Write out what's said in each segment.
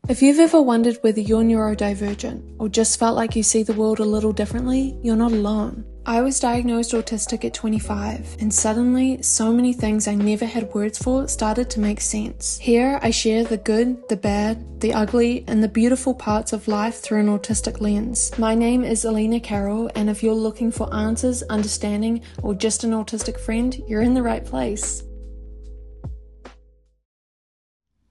If you've ever wondered whether you're neurodivergent or just felt like you see the world a little differently, you're not alone. I was diagnosed autistic at 25, and suddenly, so many things I never had words for started to make sense. Here, I share the good, the bad, the ugly, and the beautiful parts of life through an autistic lens. My name is Elena Carroll, and if you're looking for answers, understanding, or just an autistic friend, you're in the right place.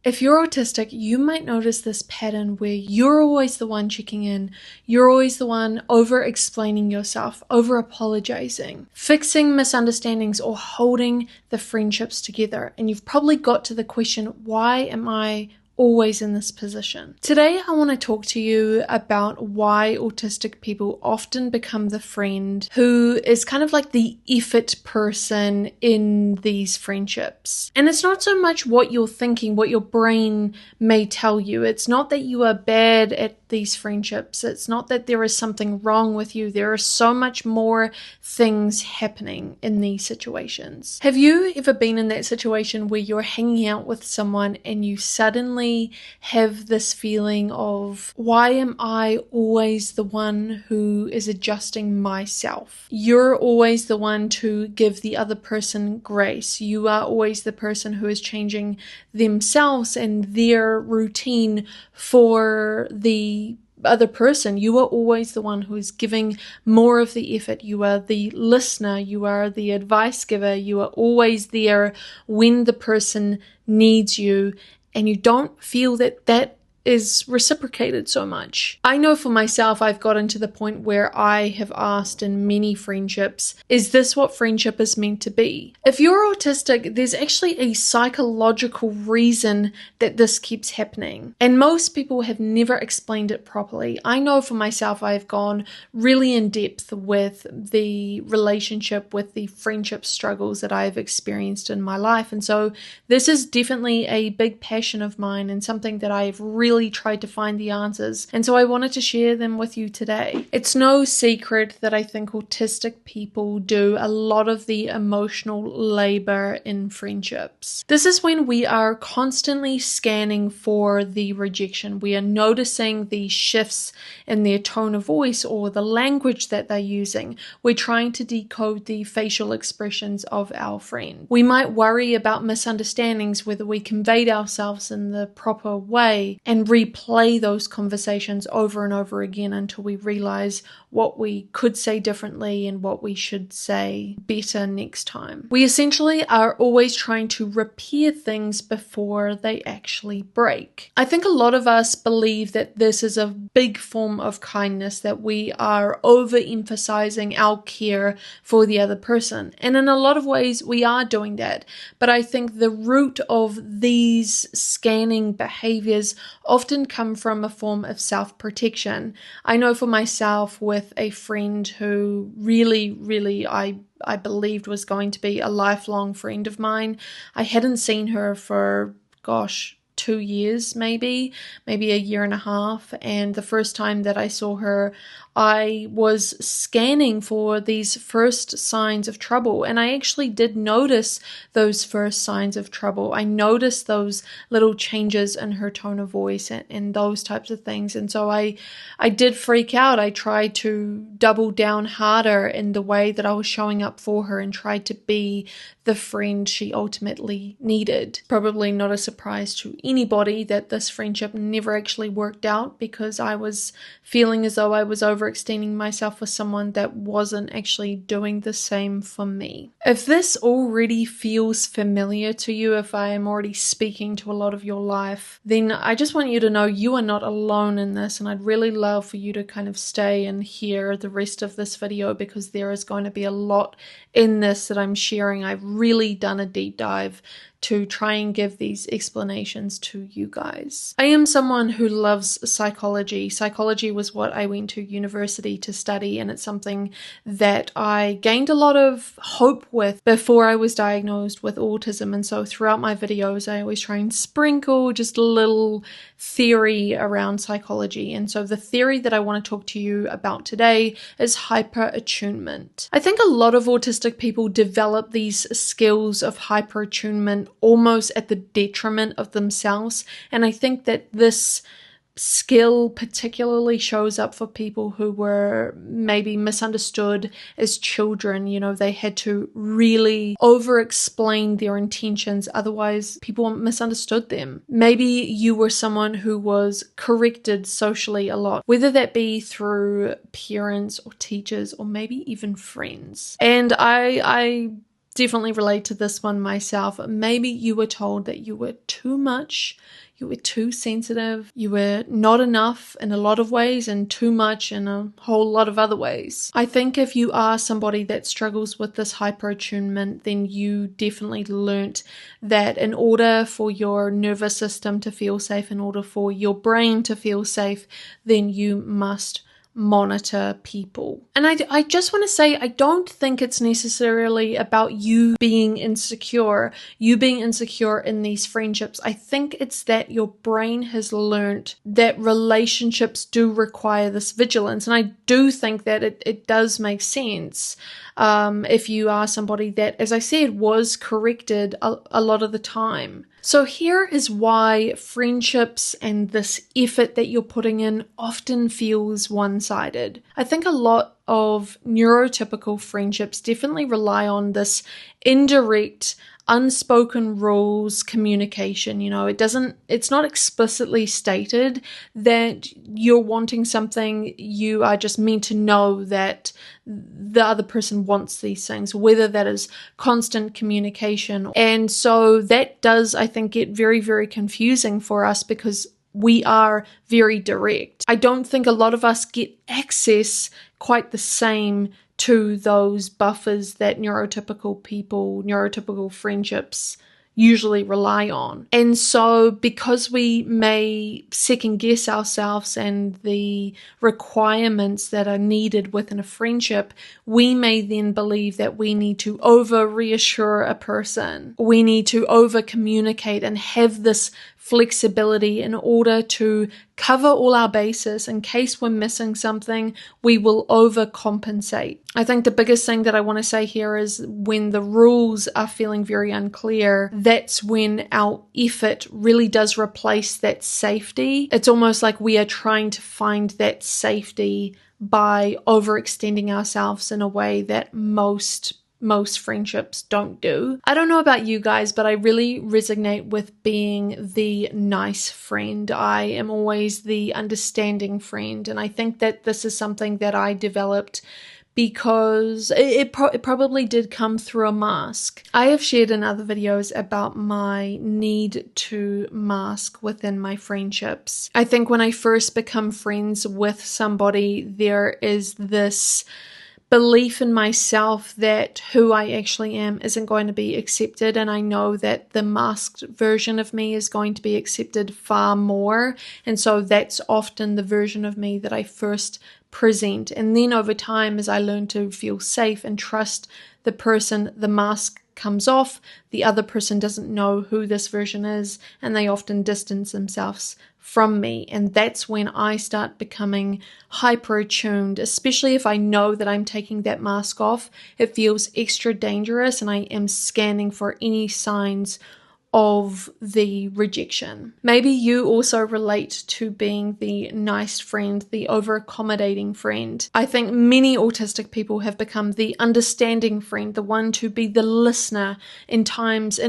If you're autistic, you might notice this pattern where you're always the one checking in, you're always the one over-explaining yourself, over-apologizing, fixing misunderstandings, or holding the friendships together. And you've probably got to the question, why am I always in this position? Today, I want to talk to you about why autistic people often become the friend who is kind of like the effort person in these friendships. And it's not so much what you're thinking, what your brain may tell you. It's not that you are bad at these friendships. It's not that there is something wrong with you. There are so much more things happening in these situations. Have you ever been in that situation where you're hanging out with someone and you suddenly have this feeling of, why am I always the one who is adjusting myself? You're always the one to give the other person grace. You are always the person who is changing themselves and their routine for the other person. You are always the one who is giving more of the effort. You are the listener. You are the advice giver. You are always there when the person needs you. And you don't feel that that is reciprocated so much. I know for myself, I've gotten to the point where I have asked in many friendships, is this what friendship is meant to be? If you're autistic, there's actually a psychological reason that this keeps happening. And most people have never explained it properly. I know for myself, I've gone really in depth with the relationship, with the friendship struggles that I've experienced in my life. And so this is definitely a big passion of mine and something that I've really tried to find the answers, and so I wanted to share them with you today. It's no secret that I think autistic people do a lot of the emotional labor in friendships. This is when we are constantly scanning for the rejection. We are noticing the shifts in their tone of voice or the language that they're using. We're trying to decode the facial expressions of our friend. We might worry about misunderstandings, whether we conveyed ourselves in the proper way, and replay those conversations over and over again until we realize what we could say differently and what we should say better next time. We essentially are always trying to repair things before they actually break. I think a lot of us believe that this is a big form of kindness, that we are overemphasizing our care for the other person. And in a lot of ways, we are doing that. But I think the root of these scanning behaviors often come from a form of self-protection. I know for myself, with a friend who really I believed was going to be a lifelong friend of mine. I hadn't seen her for, 2 years, maybe a year and a half. And the first time that I saw her, I was scanning for these first signs of trouble. And I actually did notice those first signs of trouble. I noticed those little changes in her tone of voice and those types of things. And so I did freak out. I tried to double down harder in the way that I was showing up for her and tried to be the friend she ultimately needed. Probably not a surprise to anybody that this friendship never actually worked out, because I was feeling as though I was overextending myself with someone that wasn't actually doing the same for me. If this already feels familiar to you, if I am already speaking to a lot of your life, then I just want you to know you are not alone in this, and I'd really love for you to kind of stay and hear the rest of this video, because there is going to be a lot in this that I'm sharing. I've really done a deep dive to try and give these explanations to you guys. I am someone who loves psychology. Psychology was what I went to university to study, and it's something that I gained a lot of hope with before I was diagnosed with autism. And so throughout my videos, I always try and sprinkle just a little theory around psychology. And so the theory that I want to talk to you about today is hyper-attunement. I think a lot of autistic people develop these skills of hyper-attunement almost at the detriment of themselves. And I think that this skill particularly shows up for people who were maybe misunderstood as children. They had to really over-explain their intentions, otherwise people misunderstood them. Maybe you were someone who was corrected socially a lot, whether that be through parents or teachers or maybe even friends. And I definitely relate to this one myself. Maybe you were told that you were too much, you were too sensitive, you were not enough in a lot of ways and too much in a whole lot of other ways. I think if you are somebody that struggles with this hyper-attunement, then you definitely learnt that in order for your nervous system to feel safe, in order for your brain to feel safe, then you must monitor people. And I just want to say, I don't think it's necessarily about you being insecure in these friendships. I think it's that your brain has learnt that relationships do require this vigilance. And I do think that it does make sense. If you are somebody that, as I said, was corrected a lot of the time. So here is why friendships and this effort that you're putting in often feels one-sided. I think a lot of neurotypical friendships definitely rely on this indirect, unspoken rules communication. It's not explicitly stated that you're wanting something. You are just meant to know that the other person wants these things, whether that is constant communication. And so that does, I think, get very, very confusing for us because we are very direct. I don't think a lot of us get access quite the same to those buffers that neurotypical friendships usually rely on. And so because we may second guess ourselves and the requirements that are needed within a friendship, we may then believe that we need to over reassure a person. We need to over communicate and have this flexibility in order to cover all our bases. In case we're missing something, we will overcompensate. I think the biggest thing that I want to say here is when the rules are feeling very unclear, that's when our effort really does replace that safety. It's almost like we are trying to find that safety by overextending ourselves in a way that most friendships don't do. I don't know about you guys, but I really resonate with being the nice friend. I am always the understanding friend, and I think that this is something that I developed because it probably did come through a mask. I have shared in other videos about my need to mask within my friendships. I think when I first become friends with somebody, there is this belief in myself that who I actually am isn't going to be accepted, and I know that the masked version of me is going to be accepted far more, and so that's often the version of me that I first present. And then over time, as I learn to feel safe and trust the person, the mask comes off, the other person doesn't know who this version is, and they often distance themselves from me. And that's when I start becoming hyper-attuned, especially if I know that I'm taking that mask off. It feels extra dangerous, and I am scanning for any signs of the rejection. Maybe you also relate to being the nice friend, the over-accommodating friend. I think many autistic people have become the understanding friend, the one to be the listener in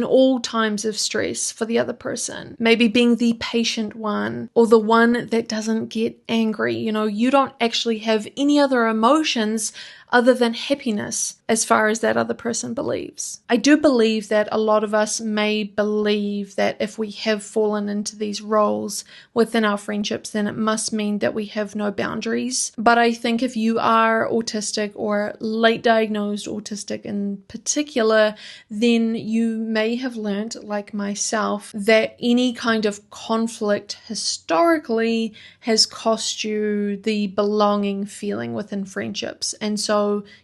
all times of stress for the other person. Maybe being the patient one, or the one that doesn't get angry. You don't actually have any other emotions other than happiness as far as that other person believes. I do believe that a lot of us may believe that if we have fallen into these roles within our friendships, then it must mean that we have no boundaries. But I think if you are autistic or late diagnosed autistic in particular, then you may have learned, like myself, that any kind of conflict historically has cost you the belonging feeling within friendships. And so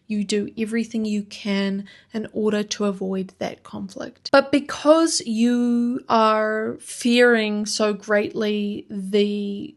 you do everything you can in order to avoid that conflict. But because you are fearing so greatly the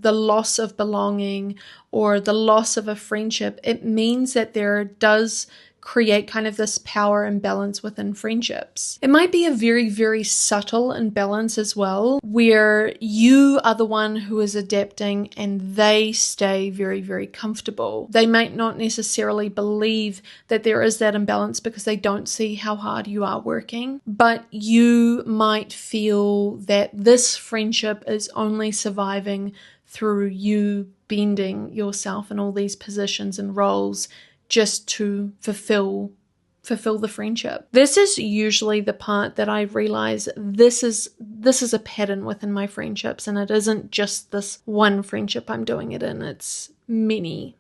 loss of belonging or the loss of a friendship, it means that there does create kind of this power imbalance within friendships. It might be a very, very subtle imbalance as well, where you are the one who is adapting and they stay very, very comfortable. They might not necessarily believe that there is that imbalance because they don't see how hard you are working, but you might feel that this friendship is only surviving through you bending yourself in all these positions and roles just to fulfill the friendship. This is usually the part that I realize this is a pattern within my friendships, and it isn't just this one friendship I'm doing it in. It's many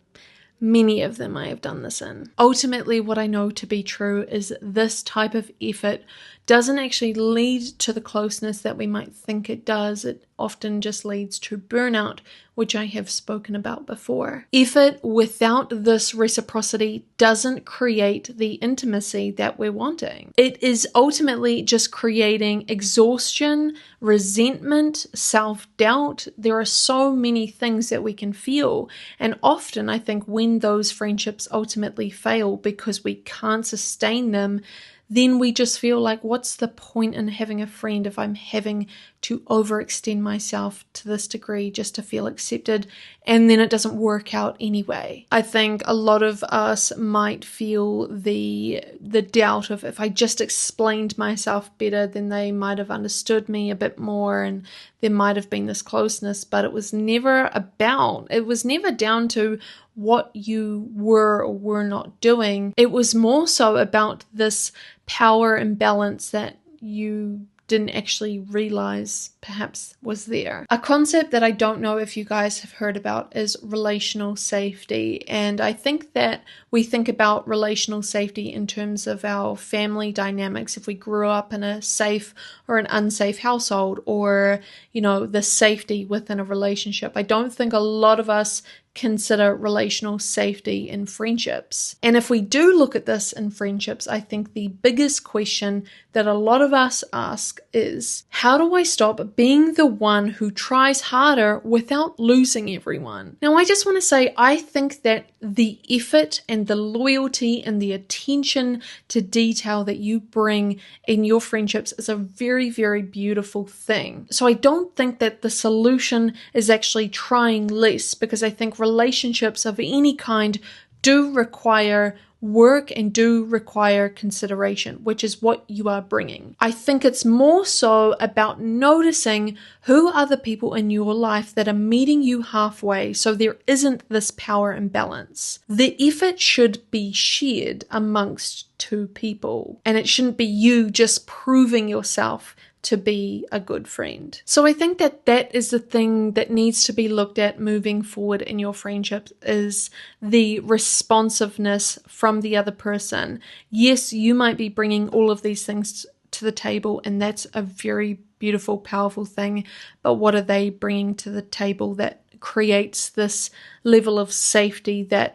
of them I have done this in. Ultimately, what I know to be true is this type of effort doesn't actually lead to the closeness that we might think it does. It often just leads to burnout, which I have spoken about before. Effort without this reciprocity doesn't create the intimacy that we're wanting. It is ultimately just creating exhaustion, resentment, self-doubt. There are so many things that we can feel. And often I think when those friendships ultimately fail because we can't sustain them, then we just feel like, what's the point in having a friend if I'm having to overextend myself to this degree just to feel accepted, and then it doesn't work out anyway. I think a lot of us might feel the doubt of, if I just explained myself better, then they might have understood me a bit more and there might have been this closeness, but it was never down to what you were or were not doing. It was more so about this power imbalance that you didn't actually realize perhaps was there. A concept that I don't know if you guys have heard about is relational safety. And I think that we think about relational safety in terms of our family dynamics. If we grew up in a safe or an unsafe household, or, the safety within a relationship. I don't think a lot of us consider relational safety in friendships. And if we do look at this in friendships, I think the biggest question that a lot of us ask is, how do I stop being the one who tries harder without losing everyone? Now, I just want to say, I think that the effort and the loyalty and the attention to detail that you bring in your friendships is a very, very beautiful thing. So I don't think that the solution is actually trying less, because I think relationships of any kind do require work and do require consideration, which is what you are bringing. I think it's more so about noticing who are the people in your life that are meeting you halfway, so there isn't this power imbalance. The effort should be shared amongst two people, and it shouldn't be you just proving yourself to be a good friend. So I think that that is the thing that needs to be looked at moving forward in your friendships, is the responsiveness from the other person. Yes, you might be bringing all of these things to the table, and that's a very beautiful, powerful thing. But what are they bringing to the table that creates this level of safety that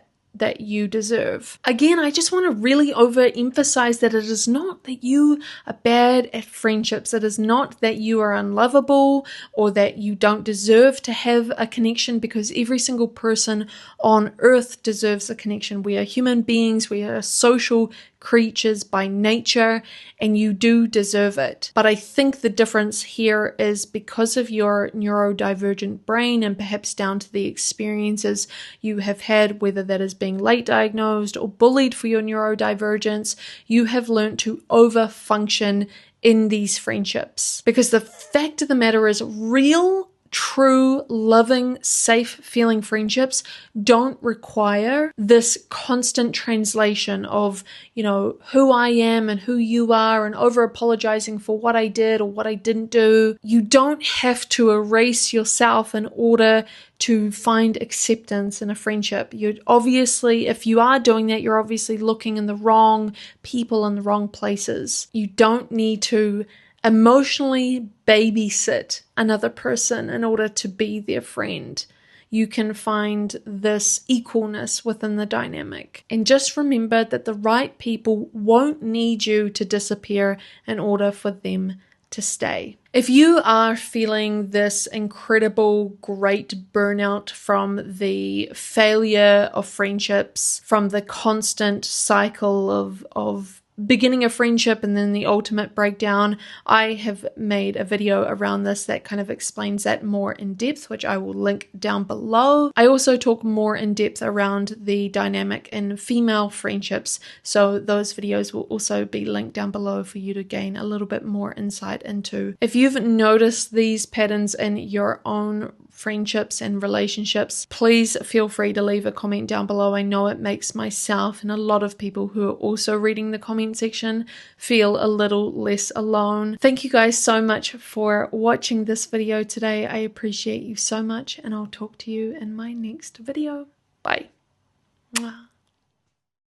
you deserve? Again, I just want to really overemphasize that it is not that you are bad at friendships. It is not that you are unlovable or that you don't deserve to have a connection, because every single person on earth deserves a connection. We are human beings. We are social creatures by nature, and you do deserve it. But I think the difference here is because of your neurodivergent brain, and perhaps down to the experiences you have had, whether that is being late diagnosed or bullied for your neurodivergence, you have learned to overfunction in these friendships. Because the fact of the matter is, real, true, loving, safe feeling friendships don't require this constant translation of, who I am and who you are, and over apologizing for what I did or what I didn't do. You don't have to erase yourself in order to find acceptance in a friendship. You'd obviously, if you are doing that, you're obviously looking in the wrong people in the wrong places. You don't need to emotionally babysit another person in order to be their friend. You can find this equalness within the dynamic. And just remember that the right people won't need you to disappear in order for them to stay. If you are feeling this incredible, great burnout from the failure of friendships, from the constant cycle of beginning a friendship and then the ultimate breakdown, I have made a video around this that kind of explains that more in depth, which I will link down below. I also talk more in depth around the dynamic in female friendships, so those videos will also be linked down below for you to gain a little bit more insight into. If you've noticed these patterns in your own friendships and relationships, please feel free to leave a comment down below. I know it makes myself and a lot of people who are also reading the comment section feel a little less alone. Thank you guys so much for watching this video today. I appreciate you so much, and I'll talk to you in my next video. Bye. Mwah.